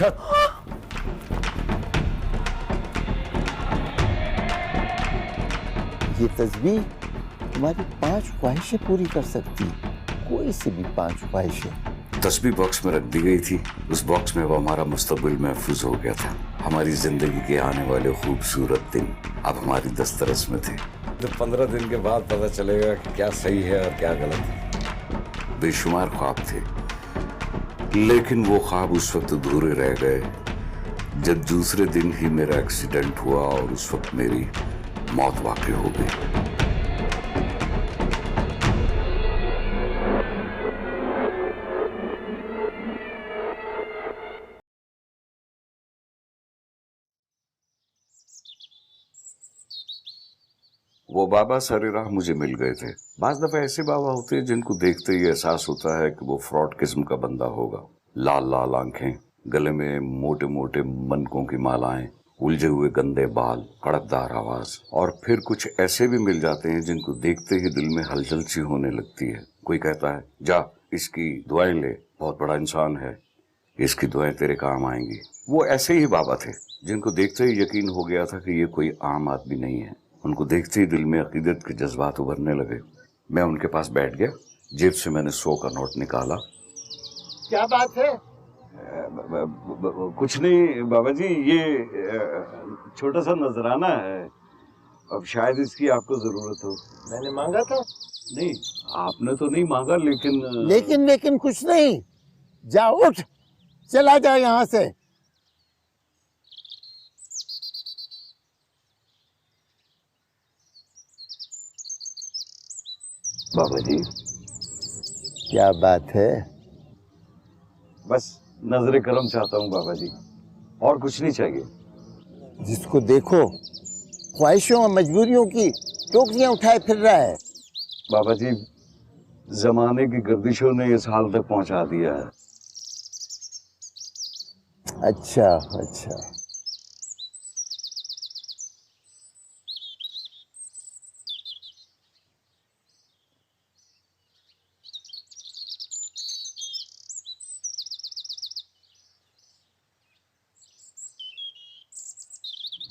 छत। ये तस्बीह तुम्हारी 5 ख्वाहिशें पूरी कर सकती है, कोई सी भी 5 ख्वाहिशें। तस्बीह बॉक्स में रख दी गई थी। उस बॉक्स में वो हमारा मुस्तकबिल महफूज हो गया था। हमारी जिंदगी के आने वाले खूबसूरत दिन अब हमारी दस्तरस में थे। तो 15 दिन के बाद पता चलेगा कि क्या सही है और क्या गलत है। बेशुमार ख्वाब थे, लेकिन वो ख्वाब उस वक्त अधूरे रह गए जब दूसरे दिन ही मेरा एक्सीडेंट हुआ और उस वक्त मेरी मौत वाक़ई हो गई। वो बाबा सारी राह मुझे मिल गए थे। बाज दफा ऐसे बाबा होते हैं जिनको देखते ही एहसास होता है कि वो फ्रॉड किस्म का बंदा होगा। लाल लाल आंखें, गले में मोटे मोटे मनकों की मालाएं, उलझे हुए गंदे बाल, कड़कदार आवाज। और फिर कुछ ऐसे भी मिल जाते हैं जिनको देखते ही दिल में हलचल सी होने लगती है। कोई कहता है जा इसकी दुआएं ले, बहुत बड़ा इंसान है, इसकी दुआएं तेरे काम आएंगी। वो ऐसे ही बाबा थे जिनको देखते ही यकीन हो गया था कि ये कोई आम आदमी नहीं है। उनको देखते ही दिल में अकीदत के जज्बात उभरने लगे। मैं उनके पास बैठ गया, जेब से मैंने 100 का नोट निकाला। क्या बात है? कुछ नहीं बाबा जी, ये छोटा सा नजराना है, अब शायद इसकी आपको जरूरत हो। मैंने मांगा था। नहीं, आपने तो नहीं मांगा, लेकिन कुछ नहीं। जा उठ, चला जा यहाँ से। बाबा जी क्या बात है? बस नजरे करम चाहता हूँ बाबा जी, और कुछ नहीं चाहिए। जिसको देखो ख्वाहिशों और मजबूरियों की टोकरियां उठाए फिर रहा है। बाबा जी, जमाने की गर्दिशों ने इस हाल तक पहुंचा दिया है। अच्छा अच्छा,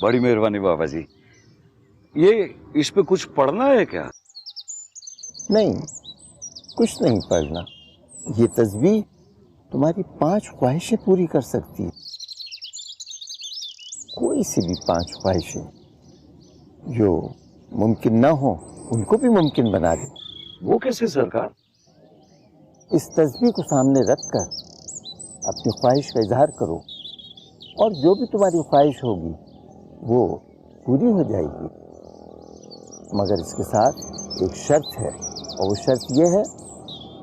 बड़ी मेहरबानी बाबा जी। ये इस पे कुछ पढ़ना है क्या? नहीं, कुछ नहीं पढ़ना। ये तस्बीह तुम्हारी 5 ख्वाहिशें पूरी कर सकती है, कोई सी भी 5 ख्वाहिशें जो मुमकिन ना हो उनको भी मुमकिन बना दे। वो कैसे सरकार? इस तस्बीह को सामने रखकर अपनी ख्वाहिश का इजहार करो और जो भी तुम्हारी ख्वाहिश होगी वो पूरी हो जाएगी। मगर इसके साथ एक शर्त है, और वो शर्त ये है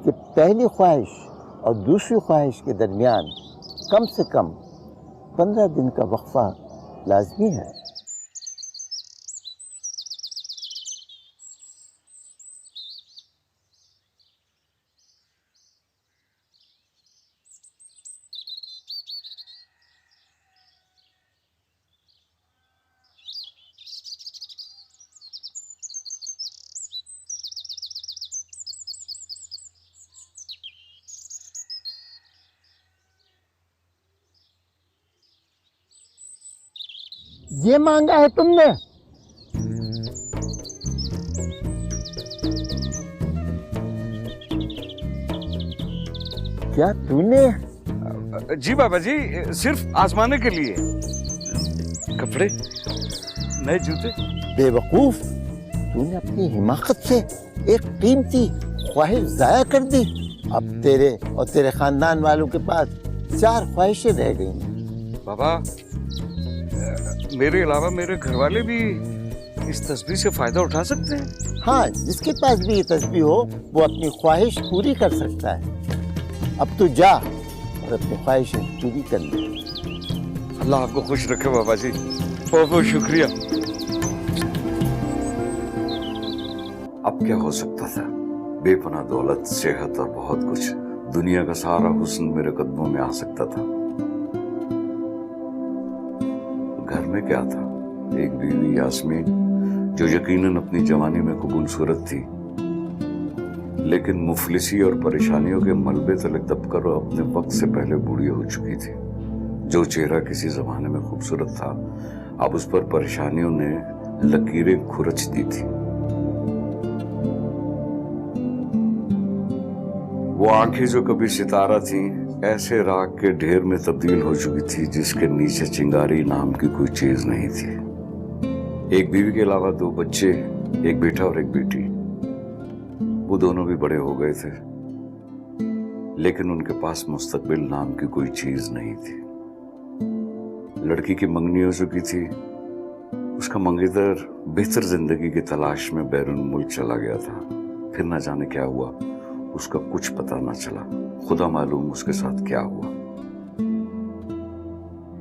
कि पहली ख्वाहिश और दूसरी ख्वाहिश के दरमियान कम से कम 15 दिन का वक्फा लाजमी है। ये मांगा है तुमने? क्या तूने? जी बाबा जी, सिर्फ आजमाने के लिए। कपड़े, नए जूते। बेवकूफ, तूने अपनी हिमाकत से एक कीमती ख्वाहिश जाया कर दी। अब तेरे और तेरे खानदान वालों के पास 4 ख्वाहिशें रह गई। बाबा, मेरे अलावा मेरे घर वाले भी इस तस्बीह से फायदा उठा सकते हैं? हाँ, जिसके पास भी ये तस्बीह हो वो अपनी ख्वाहिश पूरी कर सकता है। अब तू जा और अपनी ख्वाहिशें पूरी कर ले। अल्लाह आपको खुश रखे बाबा जी, बहुत बहुत शुक्रिया। अब क्या हो सकता था? बेपनाह दौलत, सेहत और बहुत कुछ, दुनिया का सारा हुस्न मेरे कदमों में आ सकता था। घर में क्या था? एक बीवी यास्मीन जो यकीनन अपनी जवानी में खूबसूरत थी, लेकिन मुफलिसी और परेशानियों के मलबे तले दबकर वो अपने वक्त से पहले बूढ़ी हो चुकी थी। जो चेहरा किसी जमाने में खूबसूरत था, अब उस पर परेशानियों ने लकीरें खुरच दी थी। वो आंखें जो कभी सितारा थी, ऐसे राख के ढेर में तब्दील हो चुकी थी जिसके नीचे चिंगारी नाम की कोई चीज नहीं थी। एक बीवी के अलावा 2 बच्चे, एक बेटा और एक बेटी। वो दोनों भी बड़े हो गए थे, लेकिन उनके पास मुस्तकबिल नाम की कोई चीज नहीं थी। लड़की की मंगनी हो चुकी थी, उसका मंगेतर बेहतर जिंदगी की तलाश में बैरून मुल्क चला गया था। फिर न जाने क्या हुआ, उसका कुछ पता न चला। खुदा मालूम उसके साथ क्या हुआ।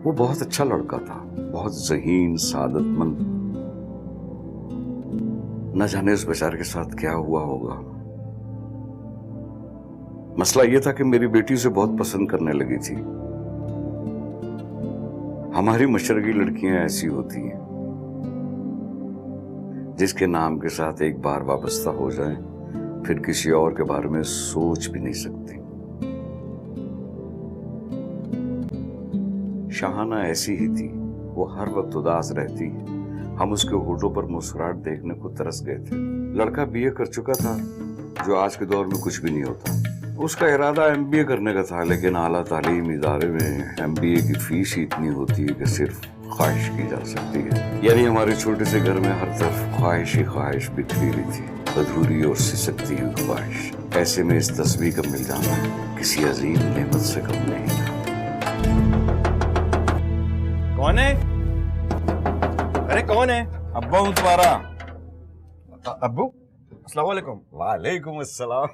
वो बहुत अच्छा लड़का था, बहुत ज़हीन, सादतमंद। न जाने उस बेचारे के साथ क्या हुआ होगा। मसला यह था कि मेरी बेटी उसे बहुत पसंद करने लगी थी। हमारी मशरकी लड़कियां ऐसी होती हैं, जिसके नाम के साथ एक बार वाबस्ता हो जाएं, फिर किसी और के बारे में सोच भी नहीं सकती। शाहाना ऐसी ही थी, वो हर वक्त उदास रहती। हम उसके होठों पर मुस्कुराहट देखने को तरस गए थे। लड़का बीए कर चुका था, जो आज के दौर में कुछ भी नहीं होता। उसका इरादा एमबीए करने का था, लेकिन आला तालीम इदारे में एमबीए की फीस ही इतनी होती है कि सिर्फ ख्वाहिश की जा सकती है। यानी हमारे छोटे से घर में हर तरफ ख्वाहिश ही ख्वाहिश बिखरी हुई थी, अधूरी और सिसकती हुई ख्वाहिश। ऐसे में इस तस्वीर का मिल जाना किसी अजीम नेमत से कम नहीं था। कौन है? अरे कौन है? अब्बा हूँ तुम्हारा। अब्बू, अस्सलाम वालेकुम। वालेकुम अस्सलाम।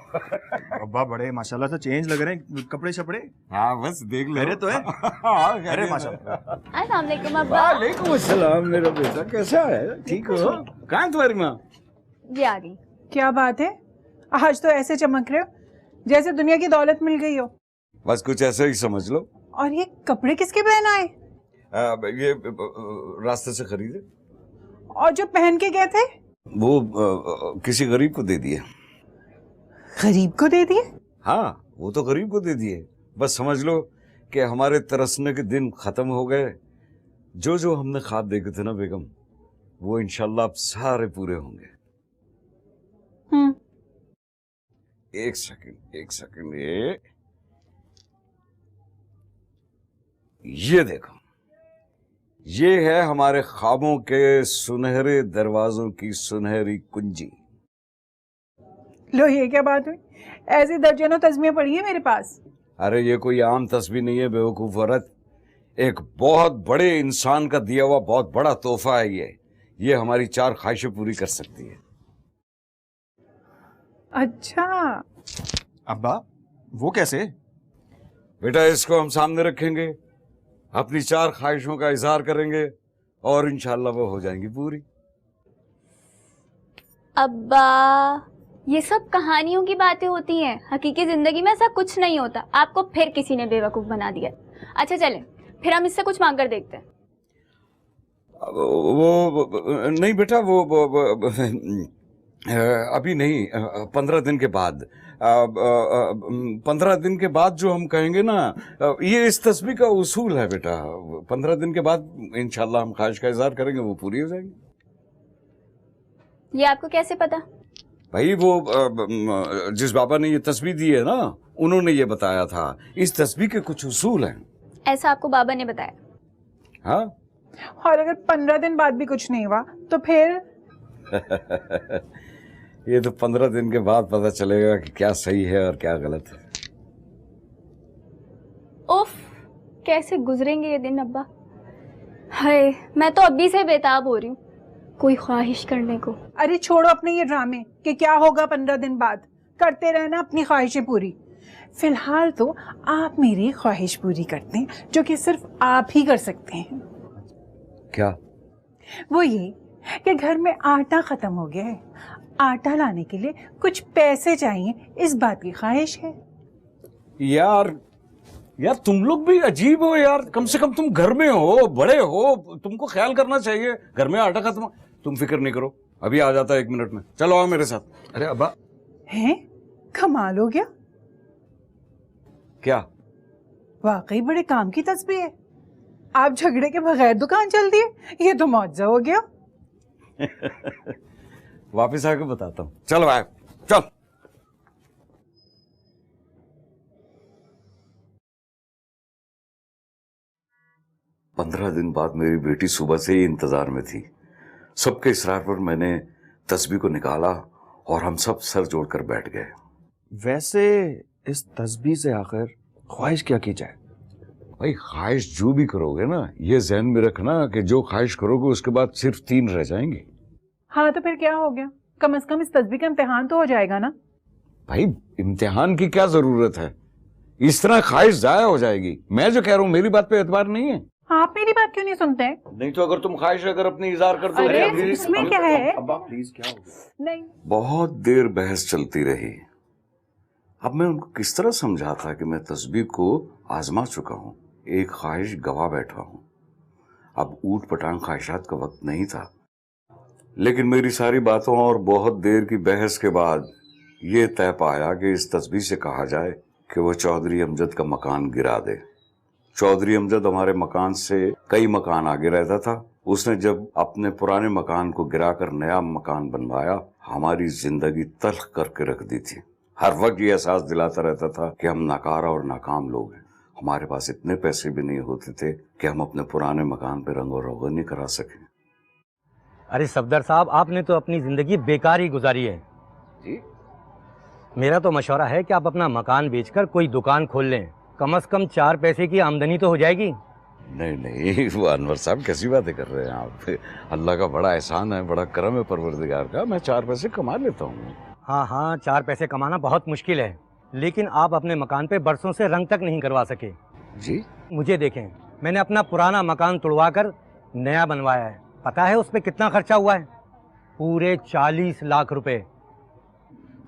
अब्बा बड़े माशाल्लाह से चेंज लग रहे हैं, कपड़े शपड़े। हाँ बस देख ले। अरे तो है। हाँ, अरे माशाल्लाह। अस्सलाम वालेकुम अब्बा। वालेकुम अस्सलाम मेरा बेटा, कैसा है? ठीक हो? कहाँ है तुम्हारी माँ? ये आ गई। क्या बात है, आज तो ऐसे चमक रहे हो जैसे दुनिया की दौलत मिल गई हो। बस कुछ ऐसा ही समझ लो। और ये कपड़े किसके पहन आए? ये रास्ते से खरीदे। और जो पहन के गए थे वो किसी गरीब को दे दिए। गरीब को दे दिए? हाँ, वो तो गरीब को दे दिए। बस समझ लो कि हमारे तरसने के दिन खत्म हो गए। जो जो हमने ख्वाब देखे थे ना बेगम, वो इंशाल्लाह अब सारे पूरे होंगे। एक सेकंड ये देखो, ये है हमारे ख्वाबों के सुनहरे दरवाजों की सुनहरी कुंजी। लो, ये क्या बात हुई? ऐसी दर्जनों तस्वीरें पड़ी है मेरे पास। अरे ये कोई आम तस्वीर नहीं है बेवकूफ औरत, एक बहुत बड़े इंसान का दिया हुआ बहुत बड़ा तोहफा है ये हमारी 4 ख्वाहिशें पूरी कर सकती है। अच्छा, अब्बा वो कैसे? बेटा इसको हम सामने रखेंगे, अपनी 4 ख्वाहिशों का इजहार करेंगे और इंशाल्लाह वो हो जाएंगी पूरी। अब्बा, ये सब कहानियों की बातें होती हैं, हकीकी जिंदगी में ऐसा कुछ नहीं होता। आपको फिर किसी ने बेवकूफ बना दिया। अच्छा चले, फिर हम इससे कुछ मांग कर देखते हैं। वो नहीं बेटा, वो अभी नहीं, 15 दिन के बाद। 15 दिन के बाद जो हम कहेंगे ना, ये इस तस्वीर का उसूल है बेटा। 15 दिन के बाद इंशाल्लाह हम ख्वाहिश का इजहार करेंगे, वो पूरी हो जाएंगी। ये आपको कैसे पता? भाई वो जिस बाबा ने ये तस्वीर दी है ना, उन्होंने ये बताया था। इस तस्वीर के कुछ उसूल हैं। ऐसा आपको बाबा ने बताया? हाँ। और अगर 15 दिन बाद भी कुछ नहीं हुआ तो फिर? ये तो 15 दिन के बाद पता चलेगा कि क्या सही है और क्या गलत है। उफ, कैसे गुजरेंगे ये दिन अब्बा। हाय, मैं तो अभी से बेताब हो रही हूँ कोई ख्वाहिश करने को। अरे छोड़ो अपने ये ड्रामे कि क्या होगा 15 दिन बाद। करते रहना अपनी ख्वाहिशें पूरी। फिलहाल तो आप मेरी ख्वाहिश पूरी करते हैं, जो कि सिर्फ आप ही कर सकते हैं। क्या? वो ये कि घर में आटा खत्म हो गया है, आटा लाने के लिए कुछ पैसे चाहिए, इस बात की ख्वाहिश है। यार तुम लोग भी अजीब हो यार। कम से कम तुम घर में हो, बड़े हो, तुमको ख्याल करना चाहिए। घर में आटा खत्म। तुम फिक्र नहीं करो, अभी आ जाता है 1 मिनट में। चलो आओ मेरे साथ। अरे अब्बा, हैं? कमाल हो गया। क्या? वाकई बड़े काम की तस्वीर है। आप झगड़े के बगैर दुकान चल दिए, ये तो मुआवजा हो गया। वापस आके बताता हूँ। चल भाई चल। पंद्रह दिन बाद मेरी बेटी सुबह से ही इंतजार में थी। सबके इसरार पर मैंने तस्बीह को निकाला और हम सब सर जोड़कर बैठ गए। वैसे इस तस्बीह से आखिर ख्वाहिश क्या की जाए? भाई ख्वाहिश जो भी करोगे ना, ये जहन में रखना कि जो ख्वाहिश करोगे उसके बाद सिर्फ 3 रह जाएंगे। हाँ तो फिर क्या हो गया, कम से कम इस तस्बीह का इम्तिहान तो हो जाएगा ना। भाई इम्तिहान की क्या जरूरत है, इस तरह ख्वाहिश जाया हो जाएगी। मैं जो कह रहा हूँ मेरी बात पे एतबार नहीं है। आप मेरी बात क्यों नहीं सुनते? नहीं तो अगर तुम ख्वाहिश अगर अपनी इजहार कर दो। अरे इसमें क्या है? अब्बा प्लीज, क्या हो गया? नहीं, बहुत देर बहस चलती रही। अब मैं उनको किस तरह समझा था कि मैं तस्बीह को आजमा चुका हूँ, एक ख्वाहिश गवा बैठा हूँ। अब ऊट पटांग ख्वाहिशात का वक्त नहीं था। लेकिन मेरी सारी बातों और बहुत देर की बहस के बाद ये तय पाया कि इस तस्बीह से कहा जाए कि वो चौधरी अमजद का मकान गिरा दे। चौधरी अमजद हमारे मकान से कई मकान आगे रहता था। उसने जब अपने पुराने मकान को गिराकर नया मकान बनवाया, हमारी जिंदगी तल्ख करके रख दी थी। हर वक्त ये एहसास दिलाता रहता था कि हम नाकारा और नाकाम लोग हैं। हमारे पास इतने पैसे भी नहीं होते थे कि हम अपने पुराने मकान पे रंग और रोगनी करा सकें। अरे सफदर साहब, आपने तो अपनी जिंदगी बेकार ही गुजारी है जी? मेरा तो मशवरा है कि आप अपना मकान बेचकर कोई दुकान खोल लें, कम से कम 4 पैसे की आमदनी तो हो जाएगी। नहीं नहीं, वो अनवर साहब कैसी बातें कर रहे हैं आप। अल्लाह का बड़ा एहसान है, बड़ा करम है परवरदिगार का। मैं 4 पैसे कमा लेता हूँ। हाँ हाँ, 4 पैसे कमाना बहुत मुश्किल है, लेकिन आप अपने मकान पे बरसों से रंग तक नहीं करवा सके। जी? मुझे देखें, मैंने अपना पुराना मकान तुड़वा कर नया बनवाया है। पता है उस पर कितना खर्चा हुआ है? पूरे 40 लाख रुपए।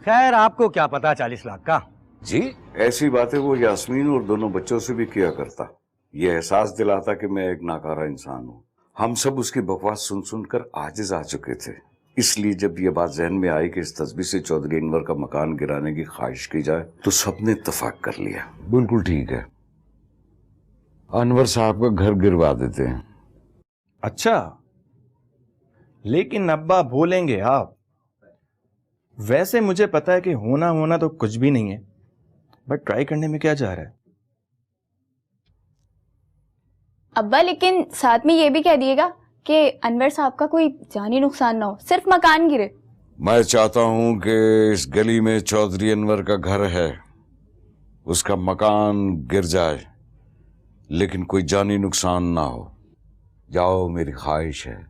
खैर आपको क्या पता 40 लाख का। जी? ऐसी बातें वो यास्मीन और दोनों बच्चों से भी किया करता। ये एहसास दिलाता कि मैं एक नाकारा इंसान हूँ। हम सब उसकी बकवास सुन सुनकर आजिज आ चुके थे। इसलिए जब ये बात जहन में आई कि इस तस्बीह से चौधरी अनवर का मकान गिराने की ख्वाहिश की जाए, तो सबने इत्तेफाक कर लिया। बिल्कुल ठीक है, अनवर साहब का घर गिरवा देते हैं। अच्छा, लेकिन अब्बा बोलेंगे आप। वैसे मुझे पता है कि होना तो कुछ भी नहीं है, बट ट्राई करने में क्या जा रहा है? अब्बा लेकिन साथ में ये भी कह दिएगा कि अनवर साहब का कोई जानी नुकसान ना हो, सिर्फ मकान गिरे। मैं चाहता हूं कि इस गली में चौधरी अनवर का घर है, उसका मकान गिर जाए लेकिन कोई जानी नुकसान ना हो। जाओ, मेरी ख्वाहिश है।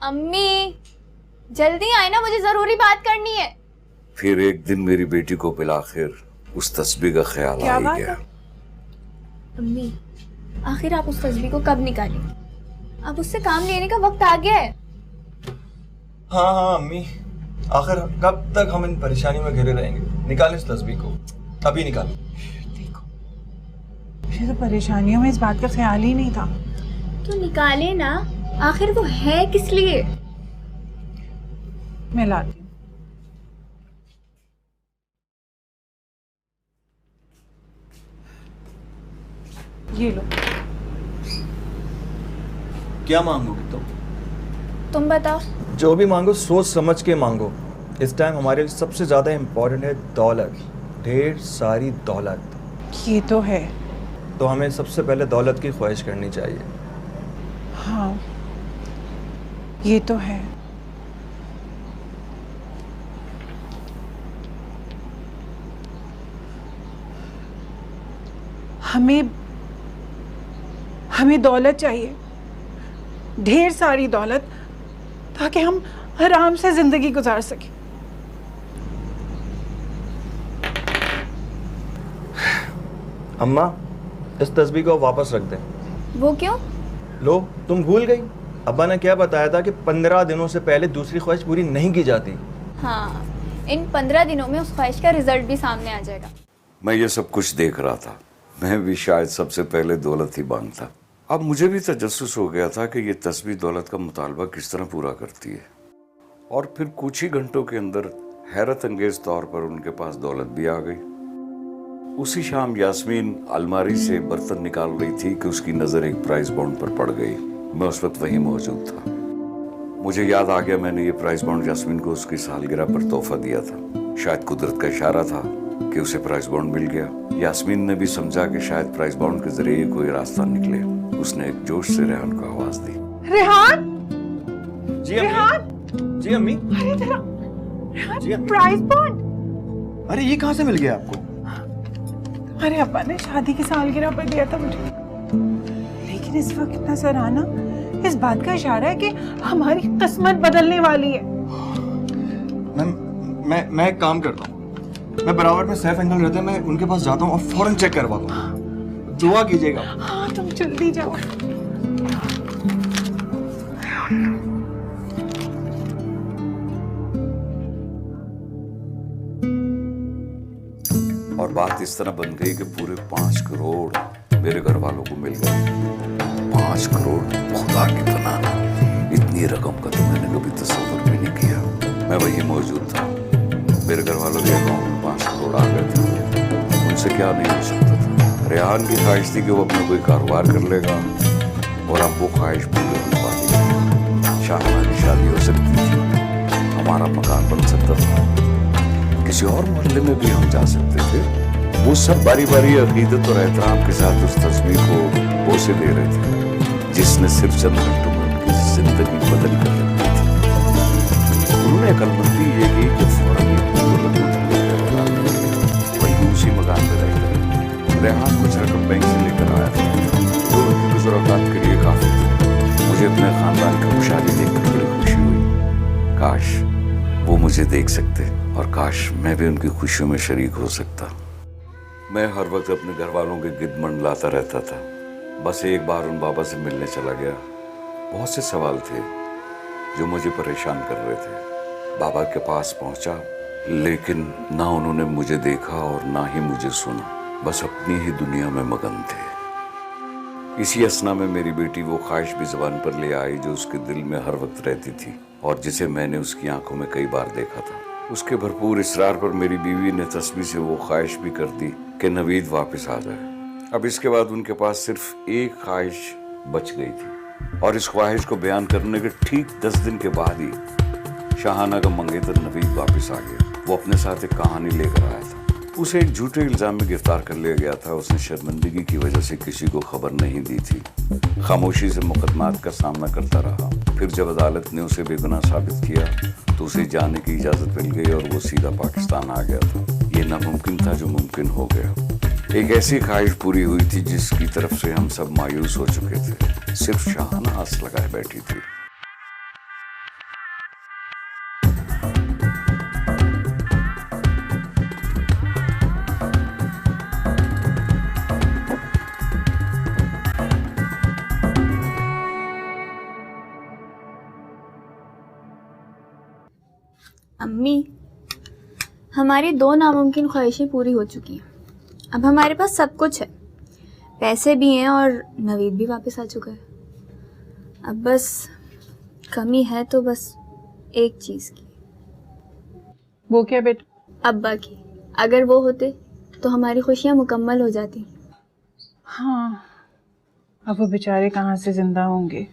अम्मी जल्दी आए ना, मुझे जरूरी बात करनी है। फिर एक दिन मेरी बेटी को बिलाखिर उस तस्बीह का ख्याल आ ही गया। अम्मी आखिर आप उस तस्बीह को कब निकालेंगे? अब उससे काम लेने का वक्त आ गया है। हाँ अम्मी, आखिर कब तक हम इन परेशानियों में घिरे रहेंगे? निकालें इस तस्बीह को, अभी निकालें। देखो मुझे तो परेशानियों में इस बात का ख्याल ही नहीं था। तो निकाले ना, आखिर वो है किस लिए? मैं लाती हूँ। ये लो। क्या मांगोगी तुम बताओ। जो भी मांगो सोच समझ के मांगो। इस टाइम हमारे लिए सबसे ज्यादा इम्पोर्टेंट है दौलत, ढेर सारी दौलत। ये तो है। तो हमें सबसे पहले दौलत की ख्वाहिश करनी चाहिए। हाँ ये तो है। हमें दौलत चाहिए, ढेर सारी दौलत, ताकि हम आराम से जिंदगी गुजार सकें। अम्मा, इस तस्वीर को वापस रख दें। वो क्यों? लो, तुम भूल गई। अब्बा ने क्या बताया था कि 15 दिनों से पहले दूसरी ख्वाहिश पूरी नहीं की जाती। हाँ, इन 15 दिनों में उस ख्वाहिश का रिजल्ट भी सामने आ जाएगा। मैं ये सब कुछ देख रहा था। मैं भी शायद सबसे पहले दौलत ही मांगता। अब मुझे भी तजस्सुस हो गया था कि ये तस्वीर दौलत का मुतालबा किस तरह पूरा करती है। और फिर कुछ ही घंटों के अंदर हैरत अंगेज तौर पर उनके पास दौलत भी आ गई। उसी शाम यास्मीन अलमारी से बर्तन निकाल रही थी कि उसकी नजर एक प्राइस बॉन्ड पर पड़ गई। मैं उस वक्त वहीं मौजूद था। मुझे याद आ गया, मैंने ये प्राइस बॉन्ड यास्मीन को उसकी सालगिरह पर तोहफा दिया था। शायद कुदरत का इशारा था कि उसे प्राइस बॉन्ड मिल गया। यास्मीन ने भी समझा कि शायद प्राइस बॉन्ड के जरिए कोई रास्ता निकले। उसने एक जोश से रेहान को आवाज दी। रेहान, जी अम्मी। रेहान, जी अम्मी। अरे तेरा जी अम्मी। Price bond. अरे ये कहाँ से मिल गया आपको? अरे अब्बा ने शादी की सालगिरह पर दिया था मुझे, लेकिन इस वक्त नजर आना इस बात का इशारा है कि हमारी किस्मत बदलने वाली है। मैं एक काम करता हूँ, मैं बराबर में सैफ अंकल रहते हैं, मैं उनके पास जाता हूँ और फौरन चेक करवाता हूँ। दुआ कीजिएगा। हाँ, तुम जल्दी जाओ। और बात इस तरह बन गई कि पूरे 5 करोड़ मेरे घर वालों को मिल गए। 5 करोड़, खुदा की पनाह, इतनी रकम का तो मैंने कभी तस्वीर भी नहीं किया। मैं वहीं मौजूद था। मेरे घर वालों के अकाउंट में 5 करोड़ आ गए थे। उनसे क्या नहीं हो सकता था। रेहान की ख्वाहिश थी कि वो अपना कोई कारोबार कर लेगा और अब वो ख्वाहिश पूरी होने वाली है। शाहना की शादी हो सकती थी, हमारा मकान बन सकता था, किसी और मोहल्ले में भी हम जा सकते थे। वो सब बारी बारी अकीदत और एहतराम के साथ उस तस्वीर को बोसे दे रहे थे, जिसने सिर्फ चंद घंटों में उनकी जिंदगी बदल कर रखी थी। उन्होंने अकलमंदी ये की कि फौरन वही उसी मकान में रहकर रेहान कुछ रकम बैंक से लेकर आया था, जो उनकी गुज़रात के लिए काफी थी। मुझे अपने खानदान की खुशहाली देखकर बड़ी खुशी हुई। काश वो मुझे देख सकते और काश मैं भी उनकी खुशियों में शरीक हो सकता। मैं हर वक्त अपने घर वालों के गिद्ध मंडलाता रहता था। बस एक बार उन बाबा से मिलने चला गया। बहुत से सवाल थे जो मुझे परेशान कर रहे थे। बाबा के पास पहुंचा, लेकिन ना उन्होंने मुझे देखा और ना ही मुझे सुना। बस अपनी ही दुनिया में मगन थे। इसी असना में मेरी बेटी वो ख्वाहिश भी ज़बान पर ले आई जो उसके दिल में हर वक्त रहती थी और जिसे मैंने उसकी आंखों में कई बार देखा था। उसके भरपूर इसरार पर मेरी बीवी ने तस्वीर से वो ख्वाहिश भी कर दी कि नवीद वापस आ जाए। अब इसके बाद उनके पास सिर्फ एक ख्वाहिश बच गई थी और इस ख्वाहिश को बयान करने के ठीक 10 दिन के बाद ही शाहाना का मंगेतर नवीद वापस आ गया। वो अपने साथ एक कहानी लेकर आया था। उसे एक झूठे इल्जाम में गिरफ्तार कर लिया गया था। उसने शर्मिंदगी की वजह से किसी को खबर नहीं दी थी, खामोशी से मुकदमात का सामना करता रहा। फिर जब अदालत ने उसे बेगुनाह साबित किया तो उसे जाने की इजाजत मिल गई और वो सीधा पाकिस्तान आ गया था। ये नामुमकिन था जो मुमकिन हो गया। एक ऐसी ख्वाहिश पूरी हुई थी जिसकी तरफ से हम सब मायूस हो चुके थे। सिर्फ शाहाना आस लगाए बैठी थी। अम्मी, हमारी 2 नामुमकिन ख्वाहिशें पूरी हो चुकी हैं। अब हमारे पास सब कुछ है, पैसे भी हैं और नवीद भी वापस आ चुका है। अब बस कमी है तो बस एक चीज़ की। वो क्या बेटा? अब्बा की। अगर वो होते तो हमारी खुशियाँ मुकम्मल हो जाती। हाँ, अब वो बेचारे कहाँ से जिंदा होंगे?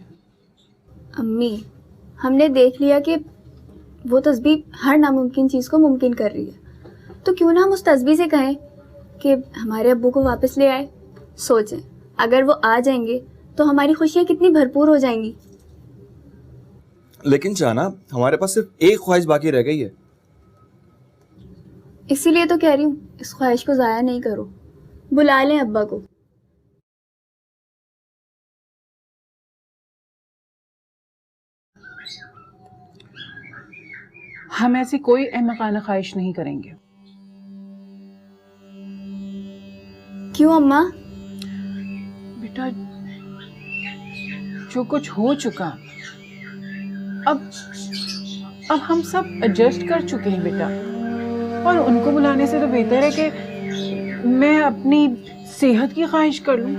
अम्मी, हमने देख लिया कि वो तस्बीह हर नामुमकिन चीज़ को मुमकिन कर रही है, तो क्यों ना हम उस तस्बीह से कहें कि हमारे अब्बू को वापस ले आए। सोचें, अगर वो आ जाएंगे तो हमारी खुशियाँ कितनी भरपूर हो जाएंगी। लेकिन जाना, हमारे पास सिर्फ एक ख्वाहिश बाकी रह गई है। इसीलिए तो कह रही हूँ, इस ख्वाहिश को ज़ाया नहीं करो। बुला लें अब्बा को। हम ऐसी कोई अहमकाना ख्वाहिश नहीं करेंगे। क्यों अम्मा? बेटा, जो कुछ हो चुका, अब हम सब एडजस्ट कर चुके हैं बेटा, और उनको बुलाने से तो बेहतर है कि मैं अपनी सेहत की ख्वाहिश कर लूं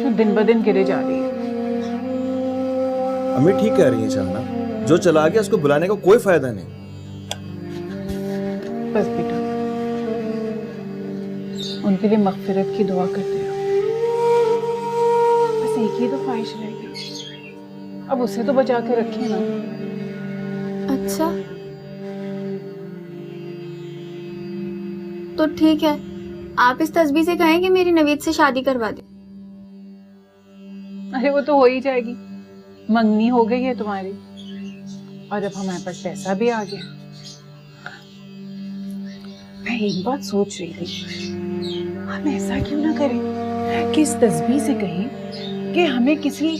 जो दिन ब दिन गिरे जा रही है। अम्मी ठीक कह रही है शाहना, जो चला गया उसको बुलाने का कोई फायदा नहीं। बस बेटा, उनके लिए मगफिरत की दुआ करते रहो। बस एक ही तो ख्वाहिश रह गई, अब उसे तो बचा के रखें ना। अच्छा, तो ठीक है, आप इस तस्बीह से कहें कि मेरी नवीद से शादी करवा दे। अरे वो तो हो ही जाएगी, मंगनी हो गई है तुम्हारी, और अब हमारे पास पैसा भी आ गया। मैं एक बात सोच रही थी, हम ऐसा क्यों ना करें कि इस तस्बीह से कहें कि हमें किसी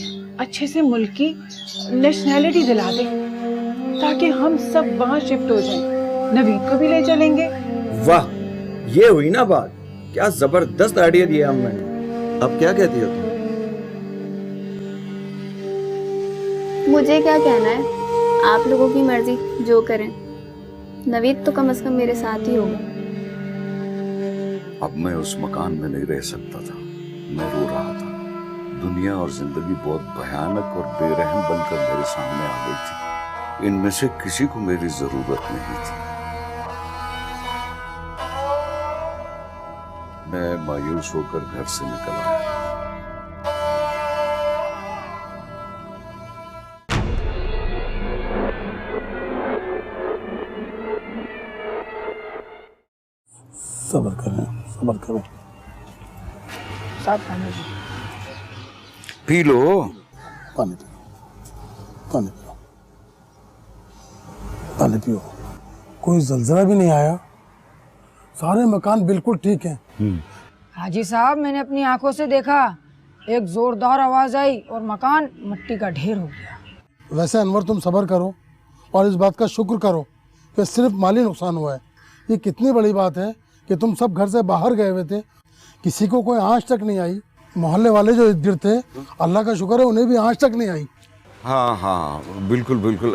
अच्छे से मुल्क की नेशनैलिटी दिला दे, ताकि हम सब वहां शिफ्ट हो जाएं। नवीद को भी ले चलेंगे। वाह, ये हुई ना बात, क्या जबरदस्त आइडिया दिया हमने। अब क्या कहती हो तुम? मुझे क्या कहना है, आप लोगों की मर्जी, जो करें। नवीद तो कम से कम मेरे साथ ही होगा। अब मैं उस मकान में नहीं रह सकता था। मैं रो रहा था। दुनिया और जिंदगी बहुत भयानक और बेरहम बनकर मेरे सामने आ गई थी। इनमें से किसी को मेरी जरूरत नहीं थी। मैं मायूस होकर घर से निकल आया। सब्र करें, सब्र करें। साथ पानी पी लो। पानी पियो, पानी पियो, पानी पियो। कोई जलजला भी नहीं आया, सारे मकान बिल्कुल ठीक हैं। हाजी साहब, मैंने अपनी आंखों से देखा, एक जोरदार आवाज आई और मकान मिट्टी का ढेर हो गया। वैसे अनवर, तुम सब्र करो और इस बात का शुक्र करो कि सिर्फ माली नुकसान हुआ है। ये कितनी बड़ी बात है कि तुम सब घर से बाहर गए हुए थे, किसी को कोई आंच तक नहीं आई। मोहल्ले वाले जो इर्द गिर्द थे, अल्लाह का शुक्र है उन्हें भी आंच तक नहीं आई। हाँ हाँ, बिल्कुल बिल्कुल।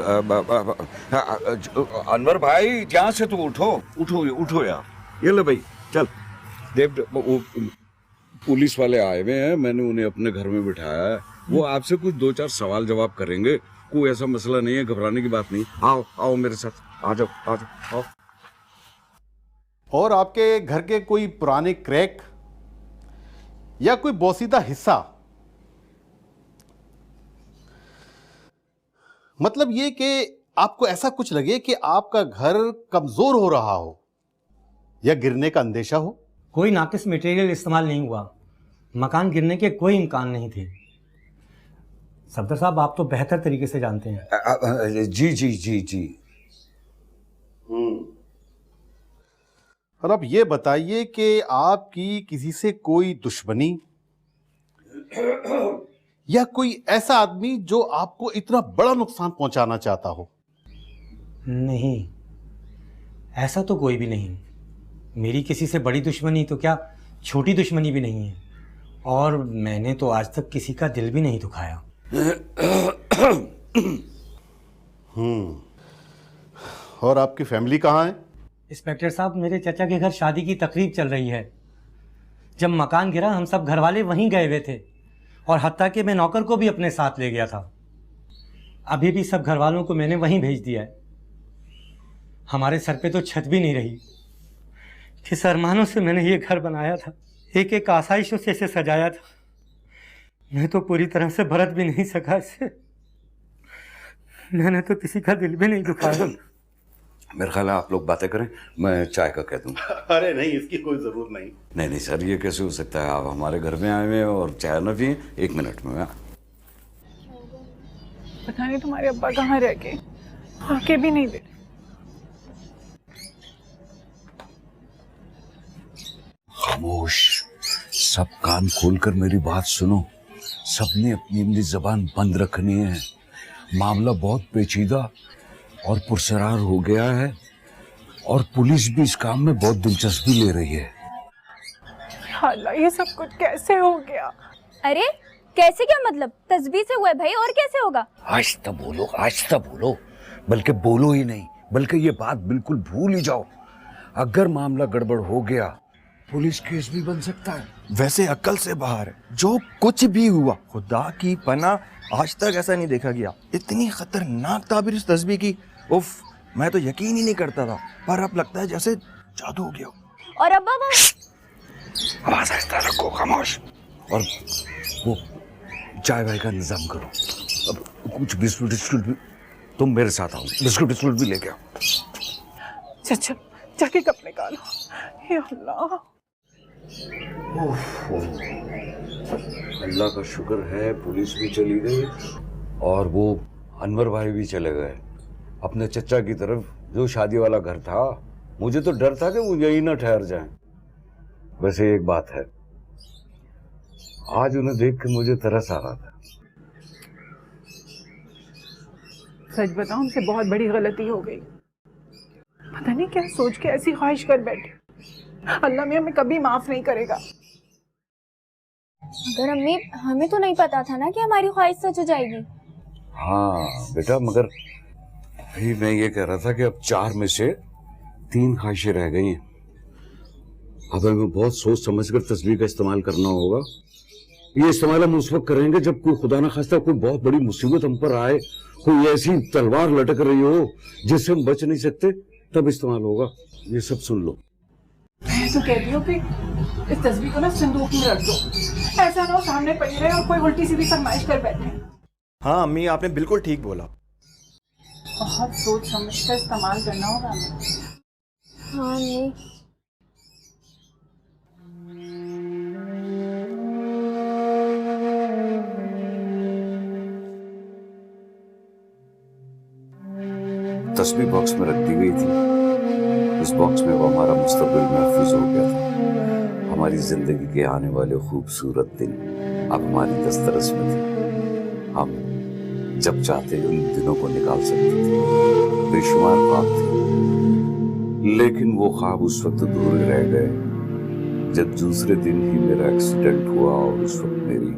अनवर भाई, जहाँ से तू उठो उठो उठो यार। ये ले भाई, चल। देव, वो पुलिस वाले आए हुए हैं, मैंने उन्हें अपने घर में बिठाया है। वो आपसे कुछ 2-4 सवाल जवाब करेंगे। कोई ऐसा मसला नहीं है, घबराने की बात नहीं। आओ आओ मेरे साथ, आ जाओ आ जाओ, आओ। और आपके घर के कोई पुराने क्रैक या कोई बोसीदा हिस्सा, मतलब ये कि आपको ऐसा कुछ लगे कि आपका घर कमजोर हो रहा हो या गिरने का अंदेशा हो? कोई नाकिस मटेरियल इस्तेमाल नहीं हुआ, मकान गिरने के कोई इम्कान नहीं थे। सफदर साहब, आप तो बेहतर तरीके से जानते हैं। जी जी जी जी। और अब ये बताइए कि आपकी किसी से कोई दुश्मनी या कोई ऐसा आदमी जो आपको इतना बड़ा नुकसान पहुंचाना चाहता हो? नहीं, ऐसा तो कोई भी नहीं। मेरी किसी से बड़ी दुश्मनी तो क्या, छोटी दुश्मनी भी नहीं है। और मैंने तो आज तक किसी का दिल भी नहीं दुखाया। और आपकी फैमिली कहाँ है? इंस्पेक्टर साहब, मेरे चाचा के घर शादी की तकरीब चल रही है। जब मकान गिरा, हम सब घर वाले वहीं गए हुए थे, और हत्ता कि मैं नौकर को भी अपने साथ ले गया था। अभी भी सब घर वालों को मैंने वहीं भेज दिया है। हमारे सर पे तो छत भी नहीं रही। किस अरमानों से मैंने ये घर बनाया था, एक एक आसाइशों से इसे सजाया था। मैं तो पूरी तरह से भरत भी नहीं सका इसे। मैंने तो किसी का दिल भी नहीं दुखाया। मेरा ख्याल है आप लोग बातें करें, मैं चाय का कह दूंगा। अरे नहीं, इसकी कोई जरूरत नहीं। नहीं नहीं सर, ये कैसे हो सकता है? आप हमारे घर में आए हुए हैं और चाय न पिए? 1 मिनट में। पता नहीं तुम्हारे अब्बा कहाँ रह गए, आके भी नहीं दे। खामोश, सब कान खोलकर मेरी बात सुनो। सबने अपनी अपनी जबान बंद रखनी है। मामला बहुत पेचीदा और पुरस्कार हो गया है और पुलिस भी इस काम में बहुत दिलचस्पी ले रही है। अल्लाह, ये सब कुछ कैसे हो गया? अरे कैसे, क्या मतलब? तस्बीह से हुआ है भाई, और कैसे होगा? आहिस्ता बोलो, आहिस्ता बोलो, बल्कि बोलो ही नहीं, बल्कि ये बात बिल्कुल भूल ही जाओ। अगर मामला गड़बड़ हो गया पुलिस केस भी बन सकता है। वैसे अक्ल से बाहर है, जो कुछ भी हुआ खुदा की पनाह आज तक ऐसा नहीं देखा गया। इतनी खतरनाक ताबीर इस तस्बीह की, उफ, मैं तो यकीन ही नहीं करता था, पर अब लगता है जैसे जादू हो गया। और अब्बा वो आवाज आहिस्ता रखो, खामोश। और वो चाय वाय का इंतजाम करो। अब कुछ बिस्कुट भी, तुम मेरे साथ आओ, बिस्कुट भी लेके आओ। चल जाके कप निकालो। हे अल्लाह, अल्लाह का शुक्र है पुलिस भी चली गई और वो अनवर भाई भी चले गए अपने चचा की तरफ, जो शादी वाला घर था। मुझे तो डर था कि वो यही ना ठहर जाएं। वैसे एक बात है, आज उन्हें देख के मुझे तरस आ रहा था। सच बताऊं, उनसे बहुत बड़ी गलती हो गई। पता नहीं क्या सोच के ऐसी ख्वाहिश कर बैठे। अल्लाह में हमें कभी माफ नहीं करेगा। अगर अम्मी, हमें तो नहीं पता था ना कि हमारी ख्वाहिश सच हो जाएगी। हाँ बेटा, मगर भाई मैं ये कह रहा था कि अब 4 में से 3 ख्वाहिशें रह गई हैं। अब हमें बहुत सोच समझ कर तस्बीह का इस्तेमाल करना होगा। ये इस्तेमाल हम उस वक्त करेंगे जब कोई खुदा ना खास्ता कोई बहुत बड़ी मुसीबत हम पर आए, कोई ऐसी तलवार लटक रही हो जिससे हम बच नहीं सकते, तब इस्तेमाल होगा। ये सब सुन लो। मैं तो कहती हूँ कि इस तस्वीर को ना संदूक में रख दो, ऐसा ना हो सामने पड़ी रहे और कोई उल्टी सीधी फरमाइश कर बैठे। हाँ अम्मी, आपने बिल्कुल ठीक बोला। बहुत सोच समझ कर इस्तेमाल करना होगा हमें। हाँ अम्मी। तस्बीह बॉक्स में रख दी गई थी। इस बॉक्स में वो हमारा मुस्तकबिल महफूज हो गया था। हमारी जिंदगी के आने वाले खूबसूरत दिन अब हमारी दस्तरस में थे। हम जब चाहते उन दिनों को निकाल सकते थे। बेशुमार ख्वाब थे, लेकिन वो ख्वाब उस वक्त अधूरे रह गए जब दूसरे दिन ही मेरा एक्सीडेंट हुआ और उस वक्त मेरी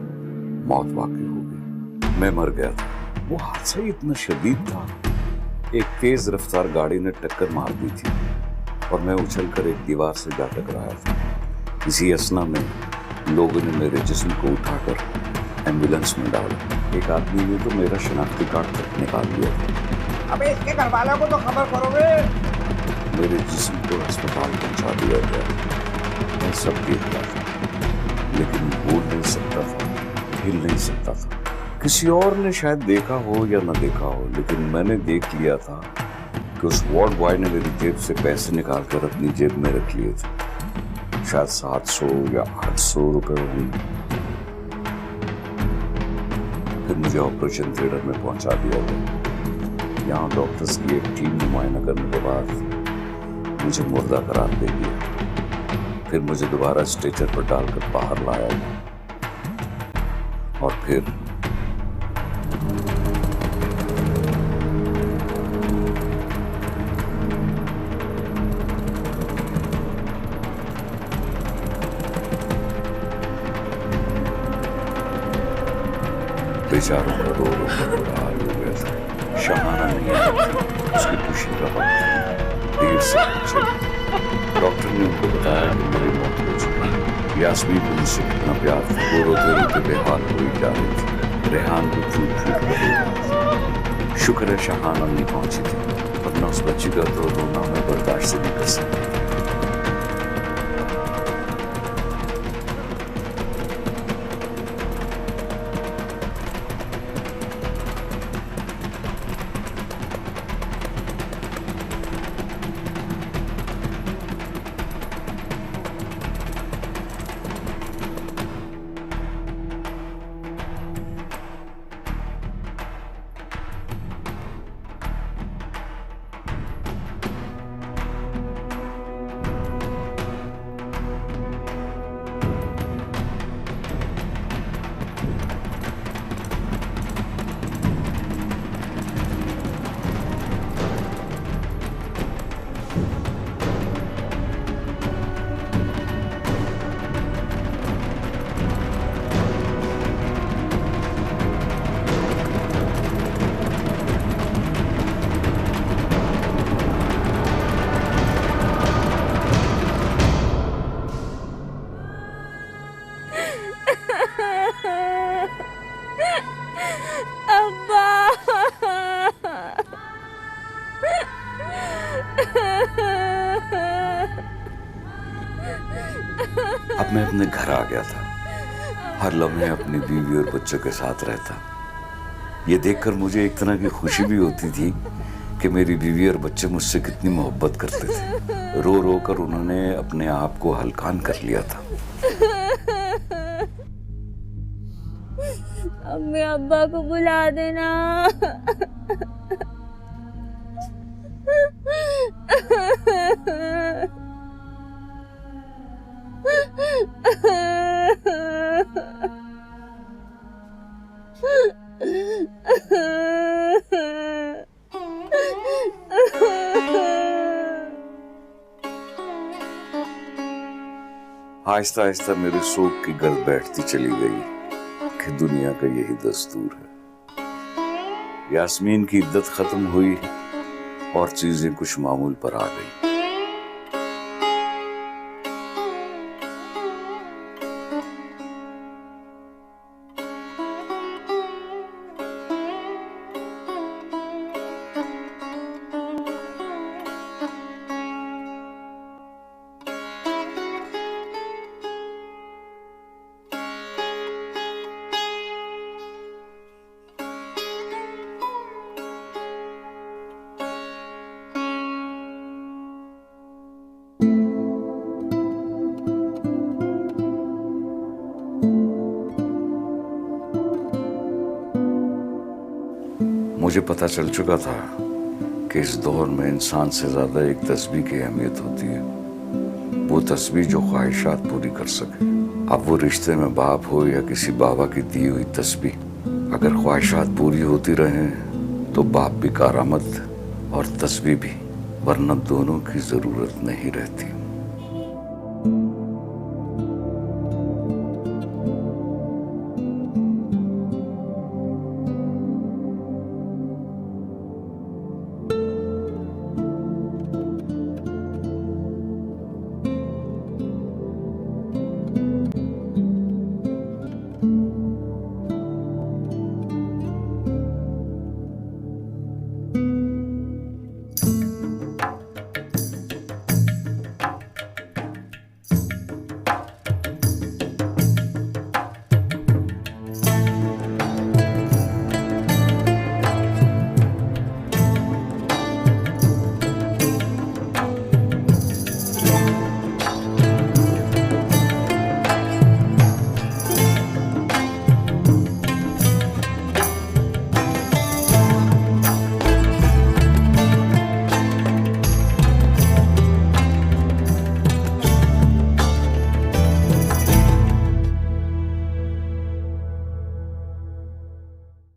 मौत वाक़ई हो गई। मैं मर गया था। वो हादसा इतना शदीद था, एक तेज रफ्तार गाड़ी ने टक्कर मार दी थी और मैं उछलकर एक दीवार से जा टकराया था। इसी असना में लोगों ने मेरे जिस्म को उठाकर एम्बुलेंस में डाला। एक आदमी ने तो मेरा शनाख्ती कार्ड तक निकाल दिया था। अबे इसके घर वालों को तो खबर करोगे। मेरे जिस्म को अस्पताल पहुंचा दिया गया। मैं सब देख रहा था, लेकिन बोल नहीं सकता था, हिल नहीं सकता था। किसी और ने शायद देखा हो या न देखा हो, लेकिन मैंने देख लिया था कि उस वार्ड बॉय ने मेरी जेब से पैसे निकाल कर अपनी जेब में रख लिए थे। शायद 700 या 800 रुपए होंगे। फिर मुझे ऑपरेशन थिएटर में पहुंचा दिया गया। यहाँ डॉक्टर्स की एक टीम ने मुआयना करने के बाद मुझे मुर्दा करार दे दिया। फिर मुझे दोबारा स्ट्रेचर पर डालकर बाहर लाया गया और फिर बेचारों का रो रो कर बुरा हाल हो गया था। शहाना नहीं आई थी, उसकी खुशी का वक्त देर से पहुंचे। डॉक्टर ने उनको बताया कि मेरी मौत हो चुकी है। यास्मीन को मुझसे कितना प्यार था, वो रोते रोते बेहाल हुई जा रही थी। रेहान को फूट फूट कर रो रहा था। शुक्र है शहाना नहीं पहुंची थी, वरना उस बच्ची का तो रोना मैं बर्दाश्त नहीं कर सकता। अब मैं अपने घर आ गया था, हर लम्हे अपनी बीवी और बच्चों के साथ रहता। ये देखकर मुझे एक तरह की खुशी भी होती थी कि मेरी बीवी और बच्चे मुझसे कितनी मोहब्बत करते थे। रो रो कर उन्होंने अपने आप को हलकान कर लिया था। अम्मी अब्बा को बुला देना। आहिस्ता आहिस्ता मेरे शोक की गर्द बैठती चली गई कि दुनिया का यही दस्तूर है। यास्मीन की इद्दत खत्म हुई और चीजें कुछ मामूल पर आ गई। मुझे पता चल चुका था कि इस दौर में इंसान से ज्यादा एक तस्बीह की अहमियत होती है, वो तस्बीह जो ख्वाहिशात पूरी कर सके। अब वो रिश्ते में बाप हो या किसी बाबा की दी हुई तस्बीह, अगर ख्वाहिशात पूरी होती रहें तो बाप भी कारामद और तस्बीह भी, वरना दोनों की जरूरत नहीं रहती।